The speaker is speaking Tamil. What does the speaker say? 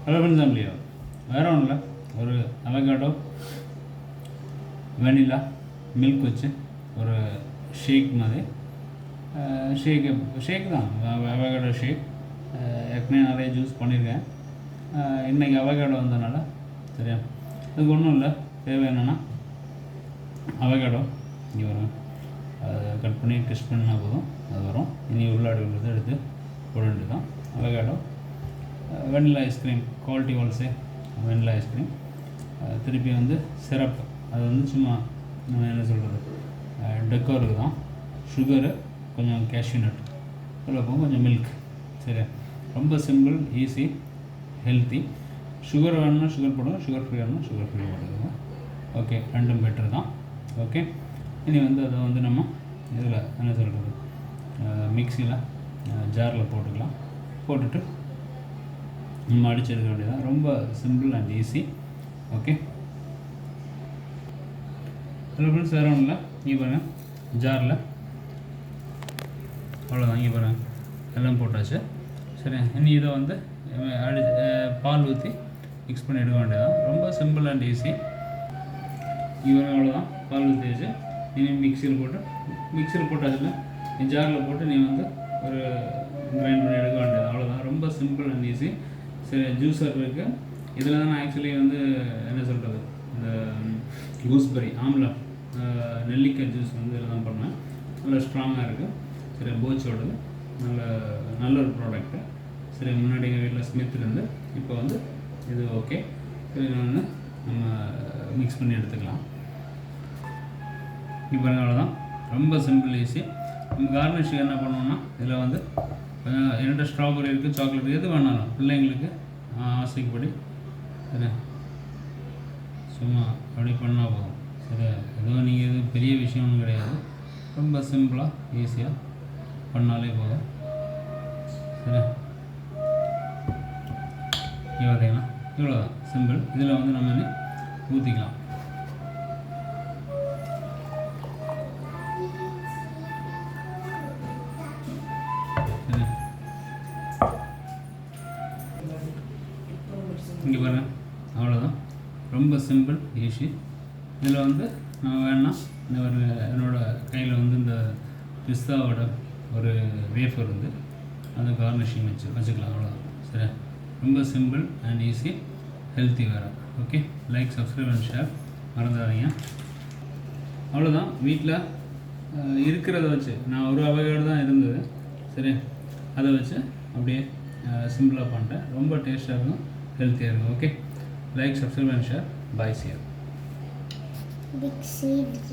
ஹலோ ஃப்ரெண்ட்ஸ், இல்லையா வேறு ஒன்றும் இல்லை, ஒரு அவகாடோ வெனிலா மில்க் வச்சு ஒரு ஷேக் மாதிரி ஷேக் தான், அவகாடோ ஷேக். ஏற்கனவே நிறைய ஜூஸ் பண்ணியிருக்கேன். இன்றைக்கி அவகாடோ வந்ததுனால சரியா. அதுக்கு ஒன்றும் இல்லை, தேவை என்னென்னா அவகாடோ இங்கே வரும், அதை கட் பண்ணி டெஸ்ட் பண்ணால் போதும், அது வரும். இனி உள்ளாடி உள்ளதை எடுத்து போட வேண்டியது தான். அவகாடோ, வெனிலா ஐஸ்கிரீம், குவாலிட்டி வால்ஸே வெனிலா ஐஸ்கிரீம். திருப்பி வந்து சிரப், அது வந்து சும்மா நம்ம என்ன சொல்கிறது டெக்கோருக்கு தான். சுகரு, கொஞ்சம் கேஷ்யூ நட், போகும் கொஞ்சம் மில்க். சரியா, ரொம்ப சிம்பிள், ஈஸி, ஹெல்த்தி. சுகர் வேணும்னா சுகர் போடுங்க, சுகர் ஃப்ரீ வேணும்னா சுகர் ஃப்ரீ போடுங்க. ஓகே, ரெண்டும் பெட்டர் தான். ஓகே, இனி வந்து அதை வந்து நம்ம இதில் என்ன சொல்கிறது மிக்சியில் ஜாரில் போட்டுக்கலாம். போட்டுட்டு நம்ம அடிச்சு எடுக்க வேண்டியதான். ரொம்ப simple and easy. Okay, hello friends, வேறு ஒன்றும் இல்லை. இங்கே பாருங்கள், ஜாரில் அவ்வளோதான். இங்கே பாருங்கள், எல்லாம் போட்டாச்சு. சரி, இனி இதை வந்து பால் ஊற்றி மிக்ஸ் பண்ணி எடுக்க வேண்டியதான். ரொம்ப சிம்பிள் அண்ட் ஈஸி. இங்கே அவ்வளோதான், பால் ஊற்றியாச்சு. இனி மிக்சியில் போட்டாச்சுல ஜாரில் போட்டு நீ வந்து ஒரு கிரைண்ட் பண்ணி எடுக்க வேண்டியது. அவ்வளோதான், ரொம்ப சிம்பிள் அண்ட் ஈஸி. சரி, ஜூஸர் இருக்குது. இதில் தான் நான் ஆக்சுவலி வந்து என்ன சொல்கிறது, இந்த கூஸ்பெரி ஆம்லா நெல்லிக்காய் ஜூஸ் வந்து இதில் தான் பண்ணேன். நல்லா ஸ்ட்ராங்காக இருக்குது. சரி, போச்சோடது நல்ல ஒரு ப்ராடக்ட்டு. சரி, முன்னாடி எங்கள் வீட்டில் ஸ்மித் இருந்து, இப்போ வந்து இது ஓகே. சரி, வந்து நம்ம மிக்ஸ் பண்ணி எடுத்துக்கலாம். இப்போ அவ்வளோதான், ரொம்ப சிம்பிள் ஈஸி. நம்ம கார்னிஷுக்கு என்ன பண்ணுவோம்னா, இதில் வந்து என்கிட்ட ஸ்ட்ராபெரி இருக்குது, சாக்லேட், எது வேணாலும் பிள்ளைங்களுக்கு ஆசைக்குப்படி சரி சும்மா அப்படி பண்ணால் போதும். சரி, எதுவும் நீங்கள் எது பெரிய விஷயம் ஒன்றும் கிடையாது. ரொம்ப சிம்பிளாக ஈஸியாக பண்ணாலே போதும். சரி, இங்கே பார்த்தீங்கன்னா இவ்வளோதான், சிம்பிள். இதில் வந்து நம்ம ஊற்றிக்கலாம். இங்கே பாருங்கள், அவ்வளோதான், ரொம்ப சிம்பிள் ஈஸி. இதில் வந்து நான் வேணா என்னோடய கையில் வந்து இந்த பிஸ்தாவோட ஒரு வேஃபர் வந்து அந்த கார்னிஷிங் வச்சுக்கலாம். அவ்வளோதான். சரி, ரொம்ப சிம்பிள் அண்ட் ஈஸி, ஹெல்த்தி வேறு. Okay, like, subscribe and share மறந்துடாதீங்க. அவ்வளோதான், வீட்டில் இருக்கிறத வச்சு நான் ஒரு அவகாடோ தான் இருந்தது. சரி, அதை வச்சு அப்படியே சிம்பிளாக பண்ணிட்டேன். ரொம்ப டேஸ்ட்டாக இருக்கும், ஹெல்த்தியாக இருக்கும். Okay, like, subscribe and share. Bye, see you.